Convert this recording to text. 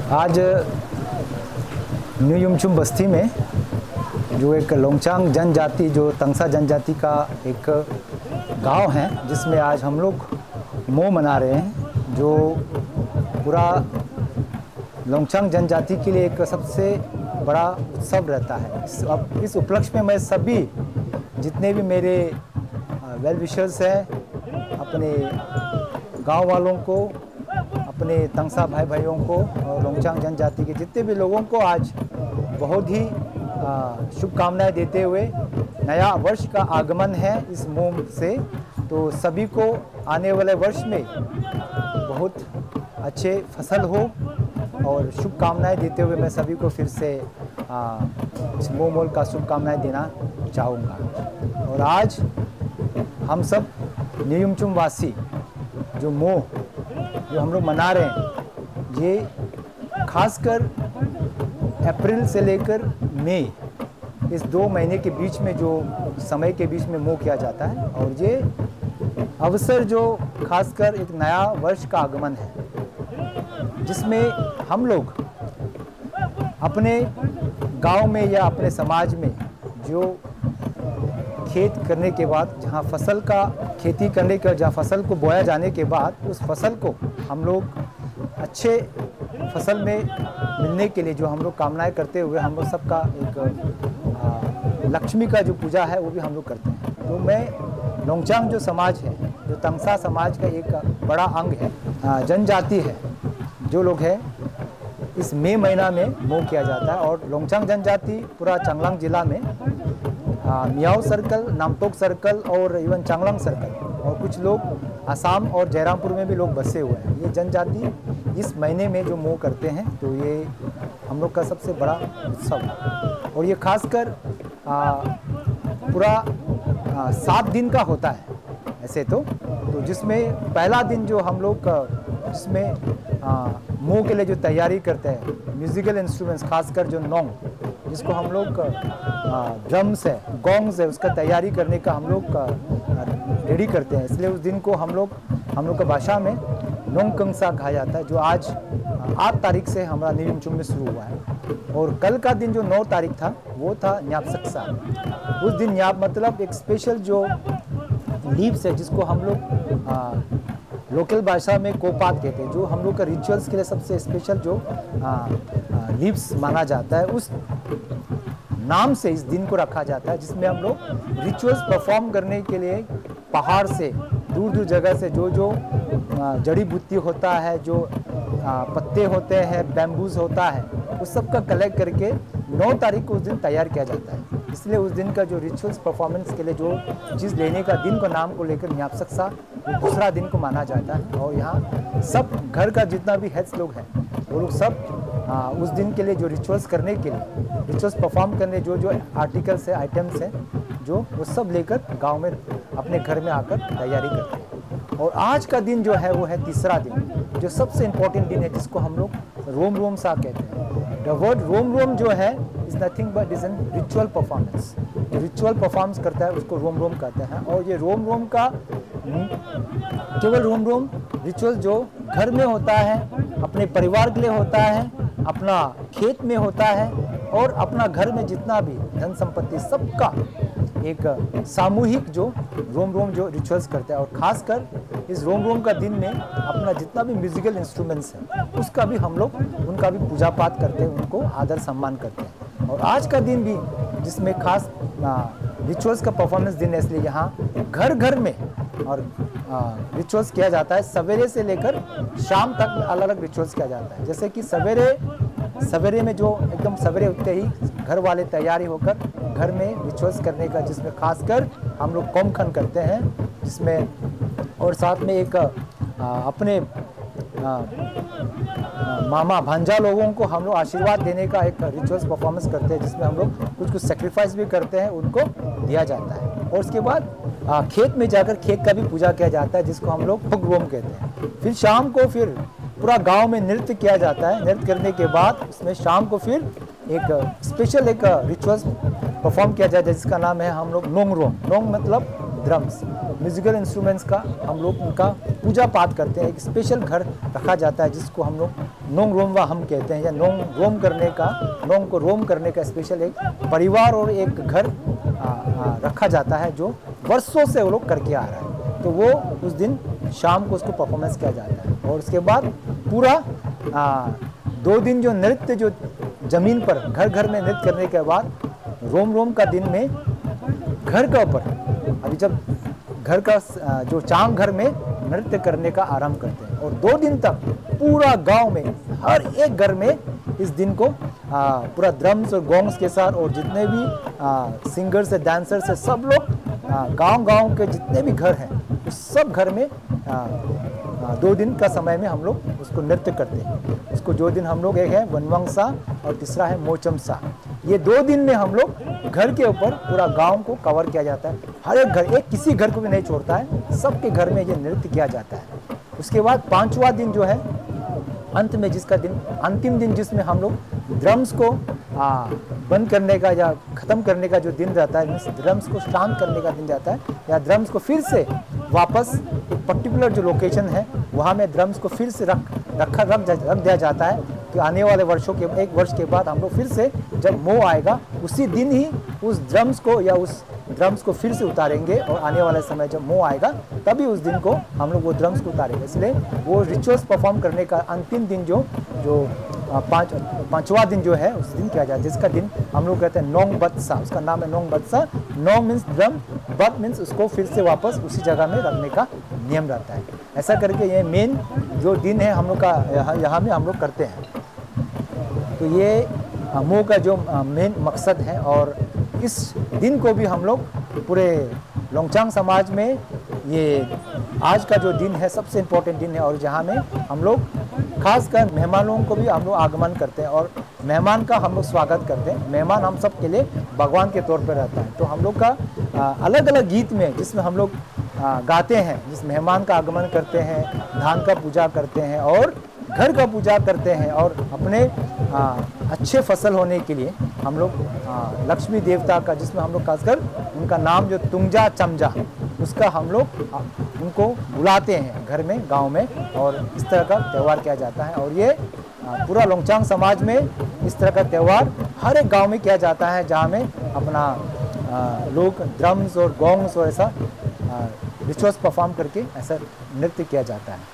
आज न्यू युमचुम बस्ती में जो एक लोंगचांग जनजाति जो तंगसा जनजाति का एक गांव है, जिसमें आज हम लोग मोह मना रहे हैं, जो पूरा लोंगचांग जनजाति के लिए एक सबसे बड़ा उत्सव रहता है। इस उपलक्ष्य में मैं सभी जितने भी मेरे वेल विशर्स हैं, अपने गांव वालों को, अपने तंगसा भाई भाइयों को और लोंगचांग जनजाति के जितने भी लोगों को आज बहुत ही शुभकामनाएं देते हुए नया वर्ष का आगमन है इस मोह से। तो सभी को आने वाले वर्ष में बहुत अच्छे फसल हो और शुभकामनाएं देते हुए मैं सभी को फिर से इस मोह मोल का शुभकामनाएं देना चाहूँगा। और आज हम सब न्यू युमचुम वासी जो मोह जो हम लोग मना रहे हैं, ये खासकर अप्रैल से लेकर मई इस 2 महीने के बीच में जो समय के बीच में मोह किया जाता है। और ये अवसर जो खासकर एक नया वर्ष का आगमन है, जिसमें हम लोग अपने गांव में या अपने समाज में जो खेत करने के बाद जहाँ फसल का खेती करने का जहाँ फसल को बोया जाने के बाद उस फसल को हम लोग अच्छे फसल में मिलने के लिए जो हम लोग कामनाएं करते हुए हम लोग सबका एक लक्ष्मी का जो पूजा है वो भी हम लोग करते हैं। तो मैं लोंगचांग जो समाज है, जो तंगसा समाज का एक बड़ा अंग है, जनजाति है, जो लोग हैं इस मई महीना में मोह किया जाता है। और लोंगचांग जनजाति पूरा चांगलांग जिला में मियाओ सर्कल, नामतोक सर्कल और इवन चांगलांग सर्कल और कुछ लोग असम और जयरामपुर में भी लोग बसे हुए हैं। ये जनजाति इस महीने में जो मोह करते हैं, तो ये हम लोग का सबसे बड़ा उत्सव है। और ये खासकर पूरा 7 दिन का होता है ऐसे तो जिसमें पहला दिन जो हम लोग जिसमें मोह के लिए जो तैयारी करते हैं, म्यूजिकल इंस्ट्रूमेंट्स खासकर जो नोंग जिसको हम लोग ड्रम्स है, गोंग्स है, उसका तैयारी करने का हम लोग रेडी करते हैं। इसलिए उस दिन को हम लोग का भाषा में नोंग कंगसा कहा जाता है, जो आज 8 तारीख से हमारा न्यू युमचुम में शुरू हुआ है। और कल का दिन जो 9 तारीख था वो था न्याप सक्सा। उस दिन न्याप मतलब एक स्पेशल जो लीव्स है, जिसको हम लोग लोकल भाषा में कोपात कहते हैं, जो हम लोग का रिचुअल्स के लिए सबसे स्पेशल जो लीव्स माना जाता है, उस नाम से इस दिन को रखा जाता है, जिसमें हम लोग रिचुअल्स परफॉर्म करने के लिए पहाड़ से दूर दूर जगह से जो जड़ी बूटी होता है, जो पत्ते होते हैं, बैम्बूज होता है, उस सब का कलेक्ट करके 9 तारीख को उस दिन तैयार किया जाता है। इसलिए उस दिन का जो रिचुअल्स परफॉर्मेंस के लिए जो चीज़ लेने का दिन को नाम को लेकर न्याप सक्सा वो दूसरा दिन को माना जाता है। और यहाँ सब घर का जितना भी हेड्स लोग हैं वो लोग सब उस दिन के लिए जो रिचुअल्स करने के लिए रिचुअल्स परफॉर्म करने जो आर्टिकल्स है, आइटम्स हैं, जो वो सब लेकर गांव में अपने घर में आकर तैयारी करते हैं। और आज का दिन जो है वो है तीसरा दिन, जो सबसे इम्पोर्टेंट दिन है, जिसको हम लोग रोम रोम सा कहते हैं। द वर्ड रोम रोम जो है is nothing but is an ritual performance. जो रिचुअल परफॉर्मेंस करता है उसको रोम रोम कहते हैं। और ये रोम रोम का केवल रोम रोम रिचुअल जो घर में होता है, अपने परिवार के लिए होता है, अपना खेत में होता है, और अपना घर में जितना भी धन संपत्ति सबका एक सामूहिक जो रोम रोम जो रिचुअल्स करते हैं। और खासकर इस रोम रोम का दिन में अपना जितना भी म्यूजिकल इंस्ट्रूमेंट्स हैं उसका भी हम लोग उनका भी पूजा पाठ करते हैं, उनको आदर सम्मान करते हैं। और आज का दिन भी जिसमें खास रिचुअल्स का परफॉर्मेंस दिन है, इसलिए यहाँ घर घर में और रिचुअल्स किया जाता है। सवेरे से लेकर शाम तक में अलग अलग रिचुअल्स किया जाता है। जैसे कि सवेरे में जो एकदम सवेरे उठते ही घर वाले तैयारी होकर घर में रिचुअल्स करने का, जिसमें खासकर हम लोग कोमखन करते हैं, जिसमें और साथ में एक अपने मामा भांजा लोगों को हम लोग आशीर्वाद देने का एक रिचुअल्स परफॉर्मेंस करते हैं, जिसमें हम लोग कुछ सेक्रीफाइस भी करते हैं, उनको दिया जाता है। और उसके बाद खेत में जाकर खेत का भी पूजा किया जाता है, जिसको हम लोग फुगवोम कहते हैं। फिर शाम को फिर पूरा गांव में नृत्य किया जाता है। नृत्य करने के बाद उसमें शाम को फिर एक स्पेशल एक रिचुअल्स परफॉर्म किया जाता है, जिसका नाम है हम लोग नोंग रोम। नोंग मतलब ड्रम्स, म्यूजिकल इंस्ट्रूमेंट्स का हम लोग उनका पूजा पाठ करते हैं। एक स्पेशल घर रखा जाता है जिसको हम लोग नोंग रोमवा हम कहते हैं, या नोंग रोम करने का, नोंग को रोम करने का स्पेशल एक परिवार और एक घर रखा जाता है जो वर्षों से वो लोग करके आ रहा है। तो वो उस दिन शाम को उसको परफॉर्मेंस किया जाता है और उसके बाद पूरा 2 दिन जो नृत्य जो ज़मीन पर घर घर में नृत्य करने के बाद रोम रोम का दिन में घर के ऊपर, अभी जब घर का जो चांग घर में नृत्य करने का आरंभ करते हैं और 2 दिन तक पूरा गांव में हर एक घर में इस दिन को पूरा ड्रम्स और गोंग्स के साथ और जितने भी सिंगर्स है, डांसर्स है, सब लोग गांव के जितने भी घर हैं उस सब घर में 2 दिन का समय में हम लोग उसको नृत्य करते हैं। उसको 2 दिन हम लोग, एक है वनवंगसा और तीसरा है मोचमसा। ये 2 दिन में हम लोग घर के ऊपर पूरा गांव को कवर किया जाता है। हर एक घर, एक किसी घर को भी नहीं छोड़ता है, सबके घर में ये नृत्य किया जाता है। उसके बाद 5वां दिन जो है अंत में, जिसका दिन अंतिम दिन जिसमें हम लोग ड्रम्स को बंद करने का या ख़त्म करने का जो दिन रहता है, मीन्स ड्रम्स को शांत करने का दिन रहता है, या ड्रम्स को फिर से वापस एक पर्टिकुलर जो लोकेशन है वहाँ में ड्रम्स को फिर से रख दिया जाता है कि आने वाले वर्षों के 1 वर्ष के बाद हम लोग फिर से जब मो आएगा उसी दिन ही उस ड्रम्स को या उस ड्रम्स को फिर से उतारेंगे और आने वाले समय जब मो आएगा तभी उस दिन को हम लोग वो ड्रम्स को उतारेंगे। इसलिए वो रिचुअल्स परफॉर्म करने का अंतिम दिन जो 5वां दिन जो है उस दिन किया जाता है, जिसका दिन हम लोग कहते हैं नोंग बत्सा। उसका नाम है नोंग बत्सा। नोंग मीन्स ड्रम, बत मीन्स उसको फिर से वापस उसी जगह में रखने का नियम रहता है। ऐसा करके ये मेन जो दिन है हम लोग का यहाँ में हम लोग करते हैं। तो ये मो का जो मेन मकसद है, और इस दिन को भी हम लोग पूरे लोंगचांग समाज में ये आज का जो दिन है सबसे इम्पोर्टेंट दिन है, और जहाँ में हम लोग खासकर मेहमानों को भी हम लोग आगमन करते हैं और मेहमान का हम लोग स्वागत करते हैं। मेहमान हम सब के लिए भगवान के तौर पर रहता है। तो हम लोग का अलग अलग गीत में जिसमें हम लोग गाते हैं, जिस मेहमान का आगमन करते हैं, धान का पूजा करते हैं और घर का पूजा करते हैं, और अपने अच्छे फसल होने के लिए हम लोग लक्ष्मी देवता का, जिसमें हम लोग खासकर उनका नाम जो तुंगजा चमजा, उसका हम लोग उनको बुलाते हैं घर में, गांव में, और इस तरह का त्यौहार किया जाता है। और ये पूरा लोंगचांग समाज में इस तरह का त्यौहार हर एक गांव में किया जाता है, जहां में अपना लोग ड्रम्स और गोंग्स और ऐसा रिचुअल्स परफॉर्म करके ऐसा नृत्य किया जाता है।